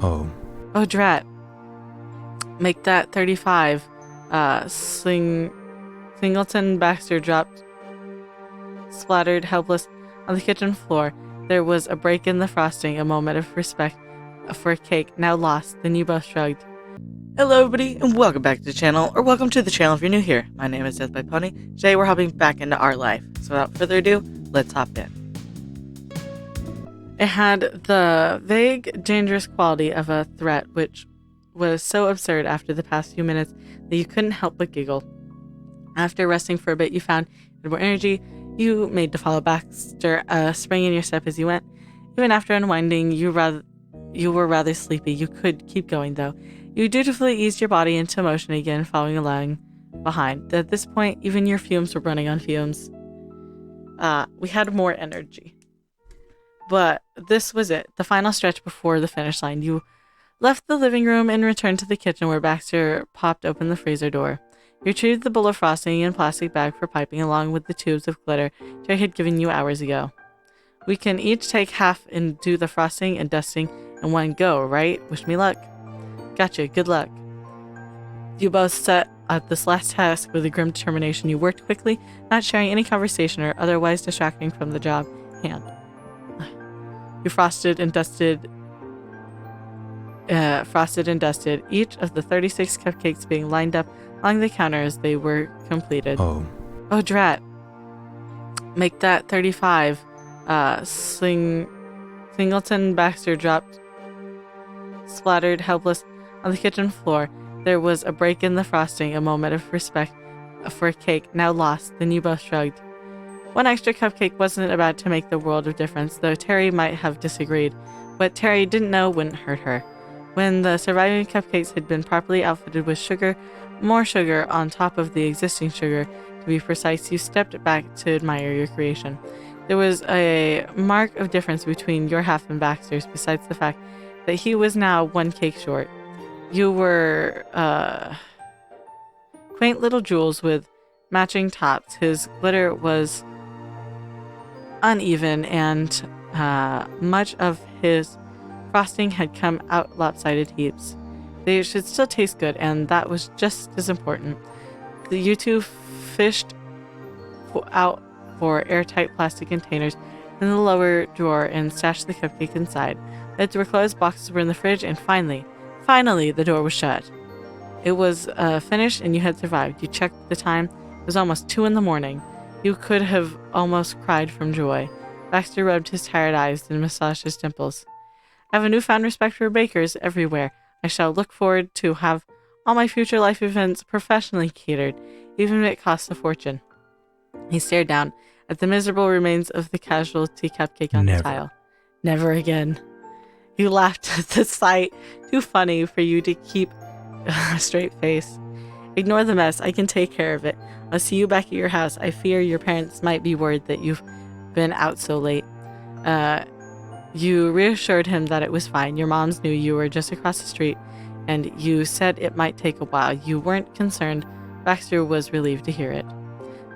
Oh, Oh, drat. Make that 35. Singleton Baxter dropped, splattered helpless on the kitchen floor. There was a break in the frosting, a moment of respect for a cake now lost. Then you both shrugged. Hello everybody, and welcome back to the channel, or welcome to the channel if you're new here. My name is Death by Pony. Today we're hopping back into our life. So without further ado, let's hop in. It had the vague, dangerous quality of a threat, which was so absurd after the past few minutes that you couldn't help but giggle. After resting for a bit, you found more energy. You made to follow Baxter, a spring in your step as you went. Even after unwinding, you were rather sleepy. You could keep going, though. You dutifully eased your body into motion again, following along behind. At this point, even your fumes were running on fumes. We had more energy. But this was it, the final stretch before the finish line. You left the living room and returned to the kitchen where Baxter popped open the freezer door. You retrieved the bowl of frosting and plastic bag for piping along with the tubes of glitter Terry had given you hours ago. We can each take half and do the frosting and dusting in one go, right? Wish me luck. Gotcha, good luck. You both set at this last task with a grim determination. You worked quickly, not sharing any conversation or otherwise distracting from the job hand. You frosted and dusted each of the 36 cupcakes being lined up along the counter as they were completed. Oh, drat. Make that 35. Singleton Baxter dropped, splattered helpless on the kitchen floor. There was a break in the frosting, a moment of respect for a cake now lost. Then you both shrugged. One extra cupcake wasn't about to make the world of difference, though Terry might have disagreed. What Terry didn't know wouldn't hurt her. When the surviving cupcakes had been properly outfitted with sugar, more sugar on top of the existing sugar, to be precise, you stepped back to admire your creation. There was a mark of difference between your half and Baxter's, besides the fact that he was now one cake short. You were, quaint little jewels with matching tops. His glitter was uneven, and much of his frosting had come out lopsided heaps. They should still taste good, and that was just as important. You two fished out for airtight plastic containers in the lower drawer and stashed the cupcake inside. Lids were closed, boxes were in the fridge, and finally, the door was shut. It was finished, and you had survived. You checked the time. It was almost 2 a.m. You could have almost cried from joy. Baxter rubbed his tired eyes and massaged his temples. I have a newfound respect for bakers everywhere. I shall look forward to have all my future life events professionally catered, even if it costs a fortune. He stared down at the miserable remains of the casualty cupcake on the tile. Never again. You laughed at the sight, too funny for you to keep a straight face. Ignore the mess. I can take care of it. I'll see you back at your house. I fear your parents might be worried that you've been out so late. You reassured him that it was fine. Your moms knew you were just across the street, and you said it might take a while. You weren't concerned. Baxter was relieved to hear it.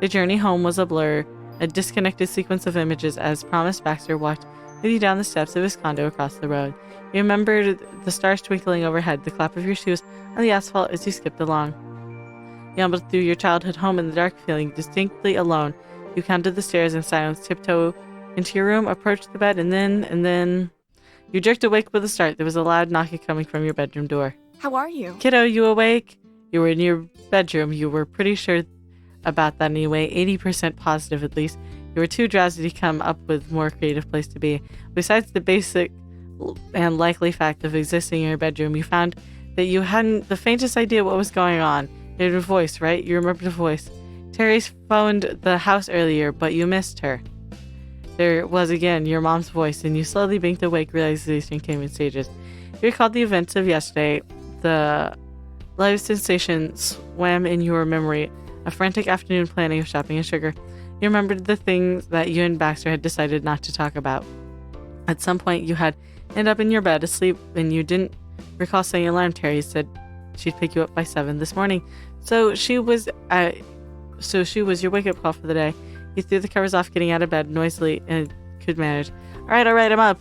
The journey home was a blur, a disconnected sequence of images. As promised, Baxter walked with you down the steps of his condo across the road. You remembered the stars twinkling overhead, the clap of your shoes on the asphalt as you skipped along. You ambled through your childhood home in the dark, feeling distinctly alone. You counted the stairs in silence, tiptoe into your room, approached the bed, and then... You jerked awake with a start. There was a loud knocking coming from your bedroom door. How are you? Kiddo, you awake? You were in your bedroom. You were pretty sure about that anyway, 80% positive at least. You were too drowsy to come up with a more creative place to be. Besides the basic and likely fact of existing in your bedroom, you found that you hadn't the faintest idea what was going on. You had a voice, right? You remembered a voice. Terry's phoned the house earlier, but you missed her. There was again your mom's voice, and you slowly blinked awake, realization came in stages. You recalled the events of yesterday. The live sensation swam in your memory, a frantic afternoon planning of shopping and sugar. You remembered the things that you and Baxter had decided not to talk about. At some point, you had ended up in your bed asleep, and you didn't recall setting an alarm. Terry said she'd pick you up by 7 this morning. So she was your wake-up call for the day. You threw the covers off, getting out of bed noisily, and could manage. All right, I'm up.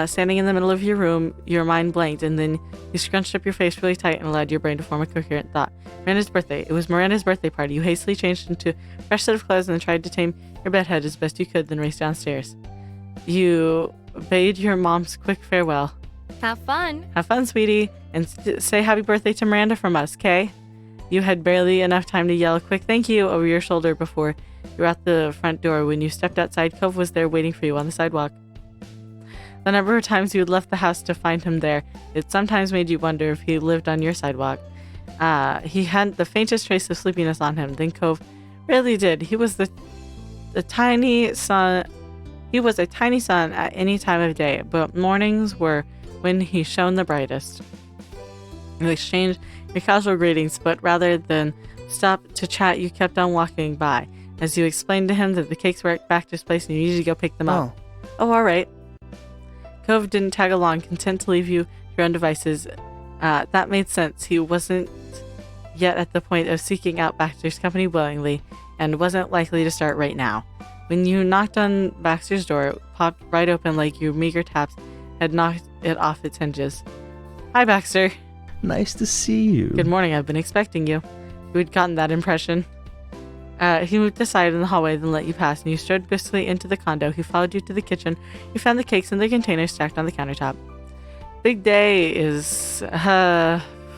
Standing in the middle of your room, your mind blanked, and then you scrunched up your face really tight and allowed your brain to form a coherent thought. Miranda's birthday. It was Miranda's birthday party. You hastily changed into a fresh set of clothes and then tried to tame your bedhead as best you could, then raced downstairs. You bade your mom's quick farewell. Have fun. Have fun, sweetie, and say happy birthday to Miranda from us, Kay? You had barely enough time to yell a quick thank you over your shoulder before you were at the front door. When you stepped outside, Cove was there waiting for you on the sidewalk. The number of times you had left the house to find him there, it sometimes made you wonder if he lived on your sidewalk. He hadn't the faintest trace of sleepiness on him. Then Cove really did. He was the tiny sun. He was a tiny sun at any time of day, but mornings were when he shone the brightest. You exchanged your casual greetings, but rather than stop to chat, you kept on walking by, as you explained to him that the cakes were at Baxter's place and you needed to go pick them up. Oh, all right. Cove didn't tag along, content to leave you to your own devices. That made sense. He wasn't yet at the point of seeking out Baxter's company willingly, and wasn't likely to start right now. When you knocked on Baxter's door, it popped right open like your meager taps had knocked it off its hinges. Hi, Baxter. Nice to see you. Good morning. I've been expecting you. You had gotten that impression. He moved aside in the hallway, then let you pass, and you strode briskly into the condo. He followed you to the kitchen. You found the cakes in the container stacked on the countertop. Big day is,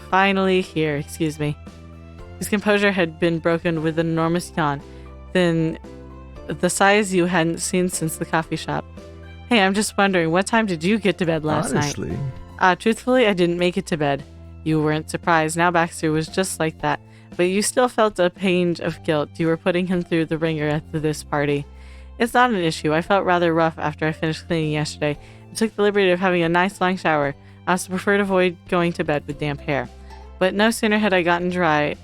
finally here. Excuse me. His composure had been broken with an enormous yawn, then the size you hadn't seen since the coffee shop. Hey, I'm just wondering, what time did you get to bed last night? Truthfully, I didn't make it to bed. You weren't surprised. Now Baxter was just like that. But you still felt a pang of guilt. You were putting him through the ringer at this party. It's not an issue. I felt rather rough after I finished cleaning yesterday and took the liberty of having a nice long shower. I also prefer to avoid going to bed with damp hair. But no sooner had I gotten dry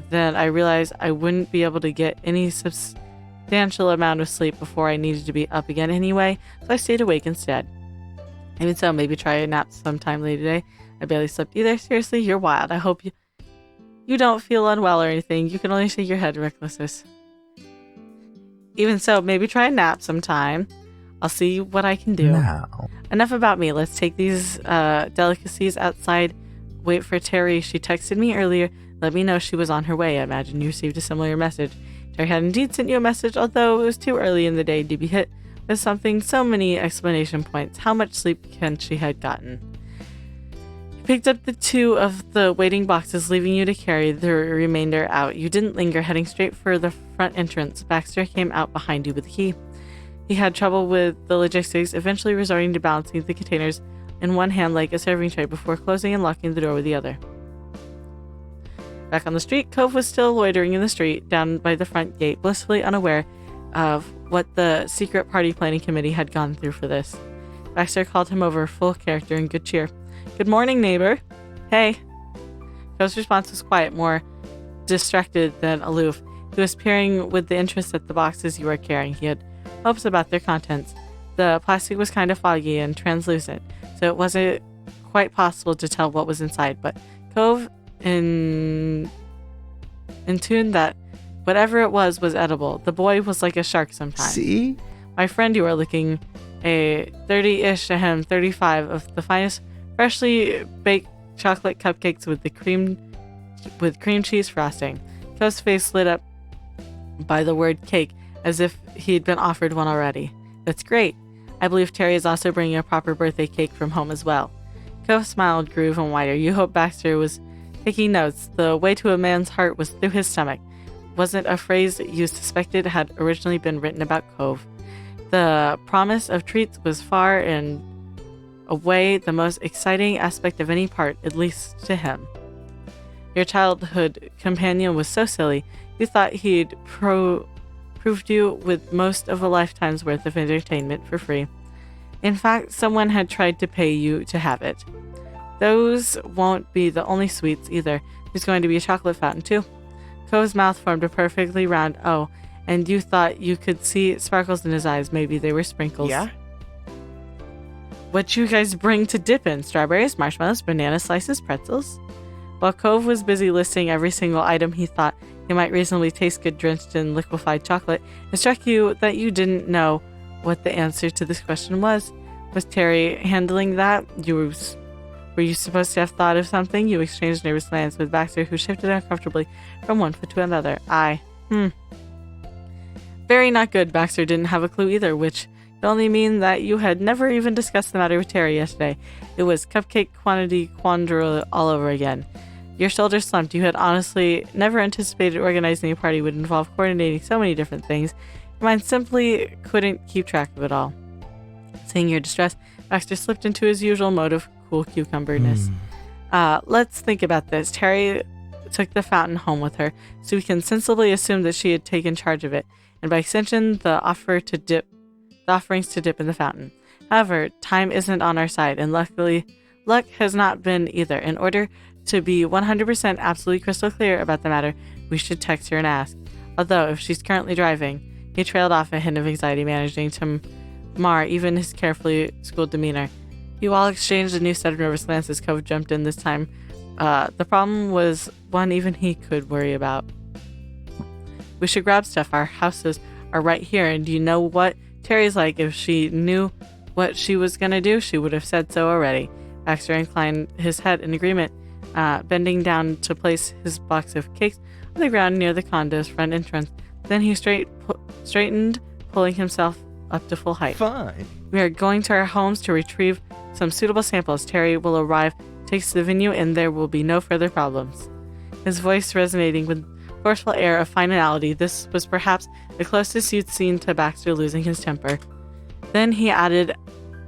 than I realized I wouldn't be able to get any substantial amount of sleep before I needed to be up again anyway, so I stayed awake instead. Even so, maybe try a nap sometime later today. I barely slept either. Seriously, you're wild. I hope you don't feel unwell or anything. You can only shake your head, recklessness. Even so, maybe try a nap sometime. I'll see what I can do. Now. Enough about me. Let's take these delicacies outside. Wait for Terry. She texted me earlier. Let me know she was on her way. I imagine you received a similar message. Terry had indeed sent you a message, although it was too early in the day to be hit with something. So many explanation points. How much sleep can she had gotten? He picked up the two of the waiting boxes, leaving you to carry the remainder out. You didn't linger, heading straight for the front entrance. Baxter came out behind you with the key. He had trouble with the logistics, eventually resorting to balancing the containers in one hand like a serving tray before closing and locking the door with the other. Back on the street, Cove was still loitering in the street down by the front gate, blissfully unaware of what the secret party planning committee had gone through for this. Baxter called him over, full character and good cheer. Good morning, neighbor. Hey. Cove's response was quiet, more distracted than aloof. He was peering with the interest at the boxes you were carrying. He had hopes about their contents. The plastic was kind of foggy and translucent, so it wasn't quite possible to tell what was inside, but Cove in tune that whatever it was edible. The boy was like a shark sometimes. See? My friend you are looking, a 30-ish to him, 35 of the finest freshly baked chocolate cupcakes with cream cheese frosting. Cove's face lit up by the word cake, as if he'd been offered one already. That's great. I believe Terry is also bringing a proper birthday cake from home as well. Cove smiled, grew even wider. You hoped Baxter was taking notes. The way to a man's heart was through his stomach. Wasn't a phrase that you suspected had originally been written about Cove. The promise of treats was far and away the most exciting aspect of any part, at least to him. Your childhood companion was so silly, you thought he'd proved you with most of a lifetime's worth of entertainment for free. In fact, someone had tried to pay you to have it. Those won't be the only sweets either. There's going to be a chocolate fountain too. Cove's mouth formed a perfectly round O, and you thought you could see sparkles in his eyes. Maybe they were sprinkles. Yeah? What you guys bring to dip in? Strawberries, marshmallows, banana slices, pretzels? While Cove was busy listing every single item he thought he might reasonably taste good drenched in liquefied chocolate, it struck you that you didn't know what the answer to this question was. Was Terry handling that? Were you supposed to have thought of something? You exchanged nervous glances with Baxter, who shifted uncomfortably from one foot to another. Very not good. Baxter didn't have a clue either, which could only mean that you had never even discussed the matter with Terry yesterday. It was cupcake quantity quandra all over again. Your shoulders slumped. You had honestly never anticipated organizing a party would involve coordinating so many different things. Your mind simply couldn't keep track of it all. Seeing your distress, Baxter slipped into his usual mode of cool cucumberness. Let's think about this. Terry took the fountain home with her, so we can sensibly assume that she had taken charge of it, and by extension, the offerings to dip in the fountain. However, time isn't on our side, and luckily, luck has not been either. In order to be 100% absolutely crystal clear about the matter, we should text her and ask. Although, if she's currently driving, he trailed off, a hint of anxiety managing to mar even his carefully schooled demeanor. You all exchanged a new set of nervous glances. Cove jumped in this time. The problem was one even he could worry about. We should grab stuff. Our houses are right here, and do you know what Terry's like? If she knew what she was going to do, she would have said so already. Baxter inclined his head in agreement, bending down to place his box of cakes on the ground near the condo's front entrance. Then he straightened, pulling himself up to full height. Fine. We are going to our homes to retrieve some suitable samples. Terry will arrive, takes the venue, and there will be no further problems. His voice resonating with forceful air of finality. This was perhaps the closest you'd seen to Baxter losing his temper. Then he added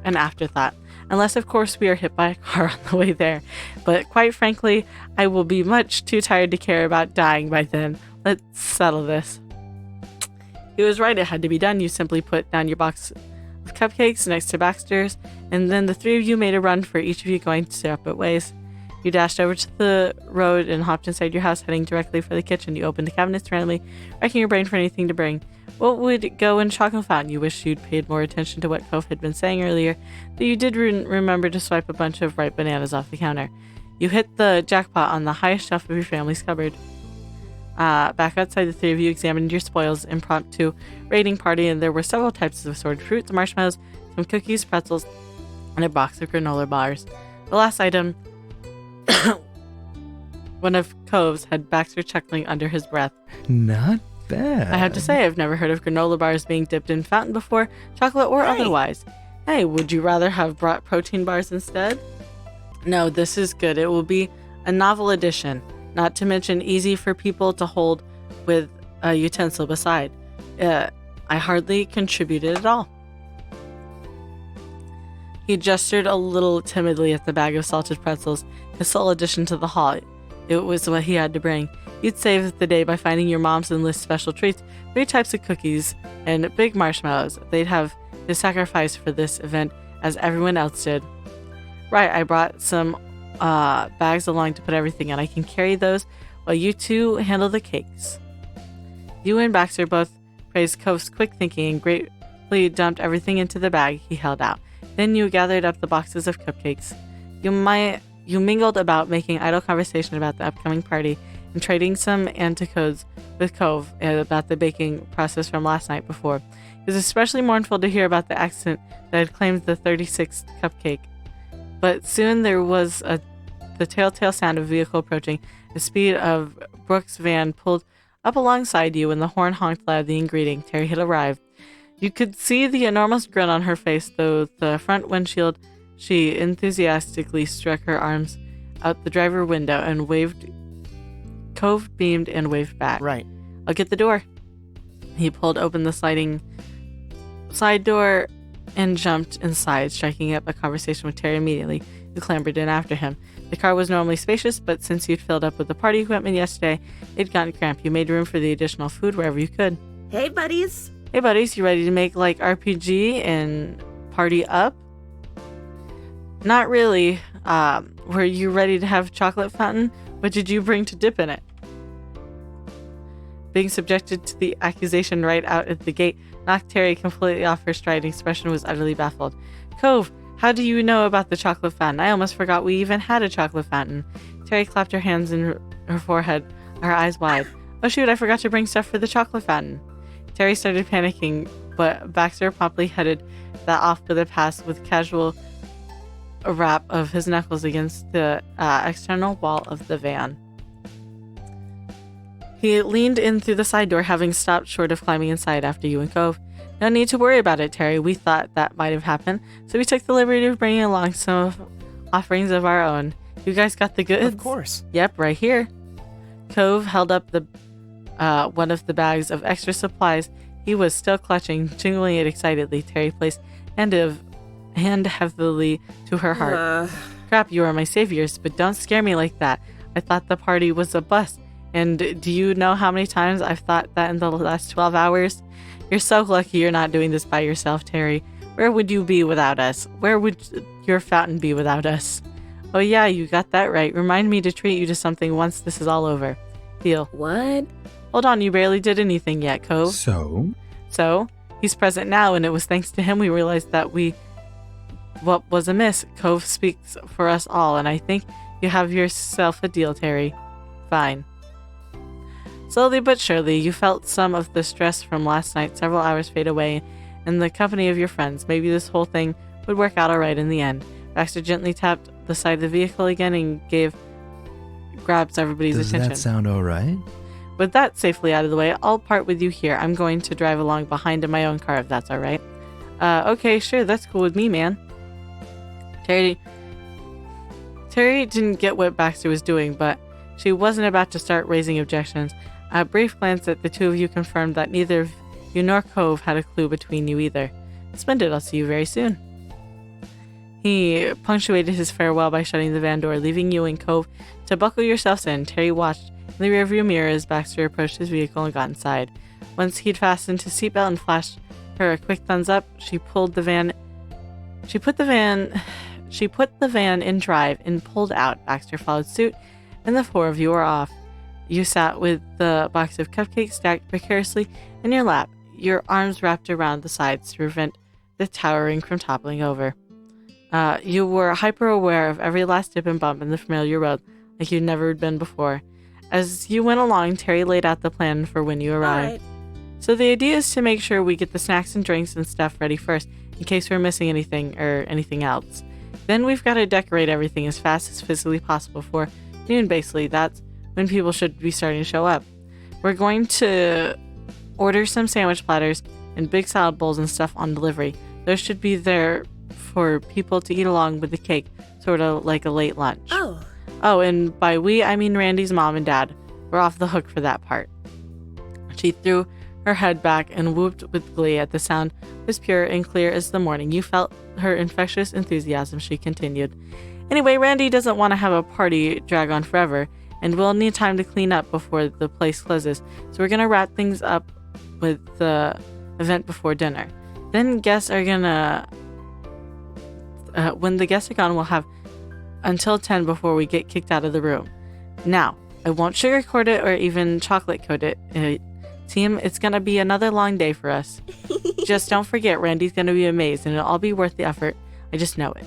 an afterthought. Unless, of course, we are hit by a car on the way there. But quite frankly, I will be much too tired to care about dying by then. Let's settle this. He was right, it had to be done. You simply put down your box of cupcakes next to Baxter's, and then the three of you made a run for each of you going separate ways. You dashed over to the road and hopped inside your house, heading directly for the kitchen. You opened the cabinets randomly, racking your brain for anything to bring. What would go in chocolate fountain? You wish you'd paid more attention to what Cove had been saying earlier, but you did remember to swipe a bunch of ripe bananas off the counter. You hit the jackpot on the highest shelf of your family's cupboard. Back outside, the three of you examined your spoils, impromptu raiding party, and there were several types of assorted fruits, marshmallows, some cookies, pretzels, and a box of granola bars. The last item, one of Cove's, had Baxter chuckling under his breath. Not bad. I have to say, I've never heard of granola bars being dipped in fountain before, chocolate or otherwise. Hey, would you rather have brought protein bars instead? No, this is good. It will be a novel addition, not to mention easy for people to hold with a utensil beside. I hardly contributed at all. He gestured a little timidly at the bag of salted pretzels, his sole addition to the haul. It was what he had to bring. You'd save the day by finding your mom's and Liz's special treats, 3 types of cookies, and big marshmallows. They'd have to sacrifice for this event, as everyone else did. Right, I brought some bags along to put everything in. I can carry those while you two handle the cakes. You and Baxter both praised Cove's quick thinking and gratefully dumped everything into the bag he held out. Then you gathered up the boxes of cupcakes. You mingled about, making idle conversation about the upcoming party and trading some anecdotes with Cove about the baking process from last night before. It was especially mournful to hear about the accident that had claimed the 36th cupcake. But soon there was the telltale sound of a vehicle approaching. The speed of Brooks' van pulled up alongside you, and the horn honked loudly in greeting. Terry had arrived. You could see the enormous grin on her face, though the front windshield. She enthusiastically struck her arms out the driver window and waved. Cove beamed and waved back. Right. I'll get the door. He pulled open the sliding side door and jumped inside, striking up a conversation with Terry immediately, who clambered in after him. The car was normally spacious, but since you'd filled up with the party equipment yesterday, it'd gotten cramped. You made room for the additional food wherever you could. Hey, buddies. Hey, buddies, you ready to make like RPG and party up? Not really. Were you ready to have chocolate fountain? What did you bring to dip in it? Being subjected to the accusation right out at the gate knocked Terry completely off her stride. Expression was utterly baffled. Cove, how do you know about the chocolate fountain? I almost forgot we even had a chocolate fountain. Terry clapped her hands in her forehead, her eyes wide. Oh shoot, I forgot to bring stuff for the chocolate fountain. Terry started panicking, but Baxter promptly headed that off-put pass with casual rap of his knuckles against the external wall of the van. He leaned in through the side door, having stopped short of climbing inside after you and Cove. No need to worry about it, Terry. We thought that might have happened, so we took the liberty of bringing along some offerings of our own. You guys got the goods? Of course. Yep, right here. Cove held up the one of the bags of extra supplies he was still clutching, jingling it excitedly. Terry placed hand heavily to her heart. Crap, you are my saviors, but don't scare me like that. I thought the party was a bust. And do you know how many times I've thought that in the last 12 hours? You're so lucky you're not doing this by yourself, Terry. Where would you be without us? Where would your fountain be without us? Oh yeah, you got that right. Remind me to treat you to something once this is all over. Deal. What? Hold on, you barely did anything yet, Cove. So? He's present now, and it was thanks to him we realized that what was amiss. Cove speaks for us all, and I think you have yourself a deal, Terry. Fine. Slowly but surely, you felt some of the stress from last night several hours fade away in the company of your friends. Maybe this whole thing would work out alright in the end. Baxter gently tapped the side of the vehicle again and grabs everybody's attention. Does that sound alright? With that safely out of the way, I'll part with you here. I'm going to drive along behind in my own car if that's alright. Okay, sure, that's cool with me, man. Terry didn't get what Baxter was doing, but she wasn't about to start raising objections. A brief glance at the two of you confirmed that neither you nor Cove had a clue between you either. Splendid, I'll see you very soon. He punctuated his farewell by shutting the van door, leaving you and Cove to buckle yourselves in. Terry watched in the rearview mirror as Baxter approached his vehicle and got inside. Once he'd fastened his seatbelt and flashed her a quick thumbs up, she put the van in drive and pulled out. Baxter followed suit, and the four of you were off. You sat with the box of cupcakes stacked precariously in your lap, your arms wrapped around the sides to prevent the towering from toppling over. You were hyper-aware of every last dip and bump in the familiar road, like you'd never been before. As you went along, Terry laid out the plan for when you arrived. Alright. So the idea is to make sure we get the snacks and drinks and stuff ready first, in case we're missing anything or anything else. Then we've got to decorate everything as fast as physically possible for noon, basically. That's when people should be starting to show up. We're going to order some sandwich platters and big salad bowls and stuff on delivery. Those should be there for people to eat along with the cake, sort of like a late lunch. Oh, and by we, I mean Randy's mom and dad. We're off the hook for that part. She threw her head back and whooped with glee at the sound. It was pure and clear as the morning. You felt her infectious enthusiasm. She continued. Anyway, Randy doesn't want to have a party drag on forever, and we'll need time to clean up before the place closes. So we're going to wrap things up with the event before dinner. Then guests are going to... when the guests are gone, we'll have until 10 before we get kicked out of the room. Now, I won't sugarcoat it or even chocolate coat it. Team, it's going to be another long day for us. Just don't forget, Randy's going to be amazed, and it'll all be worth the effort. I just know it.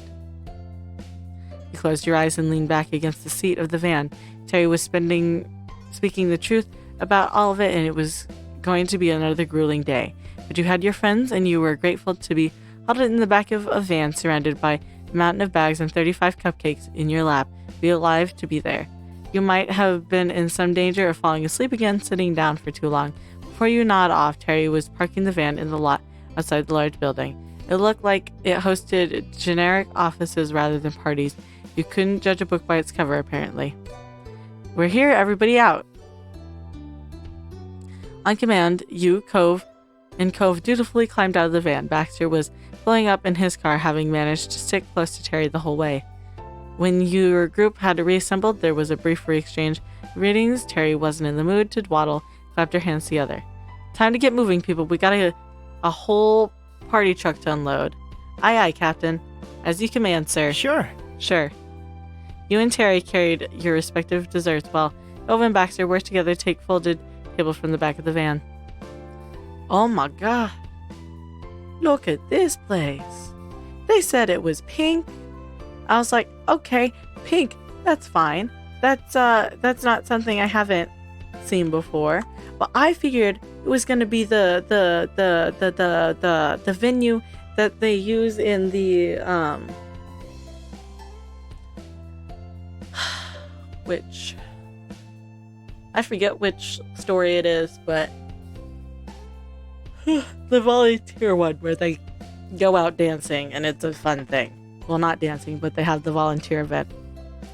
You closed your eyes and leaned back against the seat of the van. Terry was speaking the truth about all of it, and it was going to be another grueling day. But you had your friends, and you were grateful to be huddled in the back of a van surrounded by a mountain of bags and 35 cupcakes in your lap. Be alive to be there. You might have been in some danger of falling asleep again, sitting down for too long. Before you nod off, Terry was parking the van in the lot outside the large building. It looked like it hosted generic offices rather than parties. You couldn't judge a book by its cover, apparently. We're here, everybody out. On command, you, Cove, and Cove dutifully climbed out of the van. Baxter was pulling up in his car, having managed to stick close to Terry the whole way. When your group had reassembled, there was a brief re-exchange of greetings. Terry wasn't in the mood to dawdle, clapped her hands together. Time to get moving, people. We got a whole party truck to unload. Aye, aye, Captain. As you command, sir. Sure. Sure. You and Terry carried your respective desserts while Cove and Baxter worked together to take folded tables from the back of the van. Oh my god. Look at this place. They said it was pink. I was like, okay, pink, that's fine. That's not something I haven't seen before. But I figured it was gonna be the venue that they use in the which I forget which story it is, but the volunteer one where they go out dancing and it's a fun thing. Well, not dancing, but they have the volunteer event.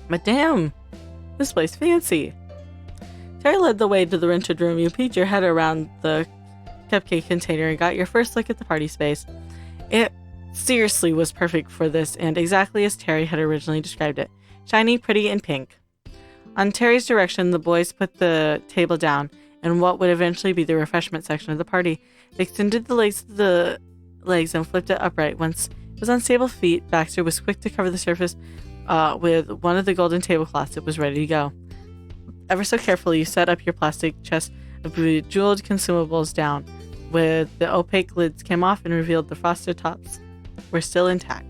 But damn, this place fancy. Terry led the way to the rented room. You peeked your head around the cupcake container and got your first look at the party space. It seriously was perfect for this, and exactly as Terry had originally described it. Shiny, pretty, and pink. On Terry's direction, the boys put the table down in what would eventually be the refreshment section of the party. They extended the legs and flipped it upright. Once it was on stable feet, Baxter was quick to cover the surface with one of the golden tablecloths. It was ready to go. Ever so carefully, you set up your plastic chest of bejeweled consumables down, with the opaque lids came off and revealed the frosted tops were still intact.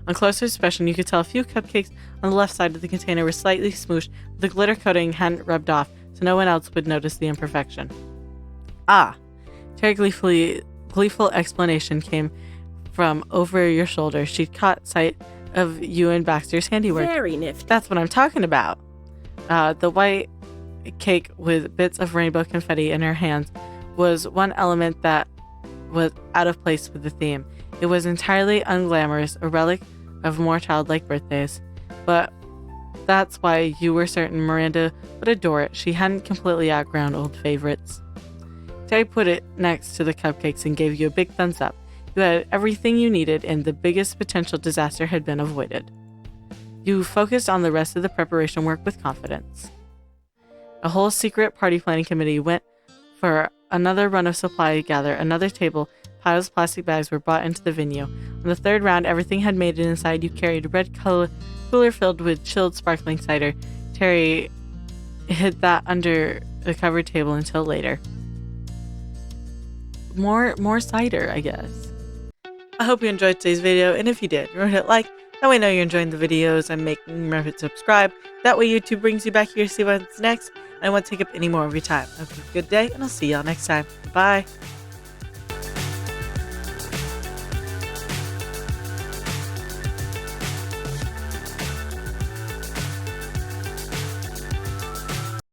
On closer inspection, you could tell a few cupcakes on the left side of the container were slightly smooshed, but the glitter coating hadn't rubbed off, so no one else would notice the imperfection. Ah! Terry's gleeful explanation came from over your shoulder. She'd caught sight of you and Baxter's handiwork. Very nifty. That's what I'm talking about. The white cake with bits of rainbow confetti in her hands was one element that was out of place with the theme. It was entirely unglamorous, a relic of more childlike birthdays. But that's why you were certain Miranda would adore it. She hadn't completely outgrown old favorites. Terry put it next to the cupcakes and gave you a big thumbs up. You had everything you needed, and the biggest potential disaster had been avoided. You focused on the rest of the preparation work with confidence. A whole secret party planning committee went for another run of supply to gather. Another table, piles of plastic bags were brought into the venue. On the third round, everything had made it inside. You carried a red cooler filled with chilled sparkling cider. Terry hid that under the covered table until later. More cider, I guess. I hope you enjoyed today's video, and if you did, remember to hit like. That way I know you're enjoying the videos I'm making. Remember to subscribe. That way YouTube brings you back here to see what's next. And I won't take up any more of your time. I hope you have a good day, and I'll see y'all next time. Bye.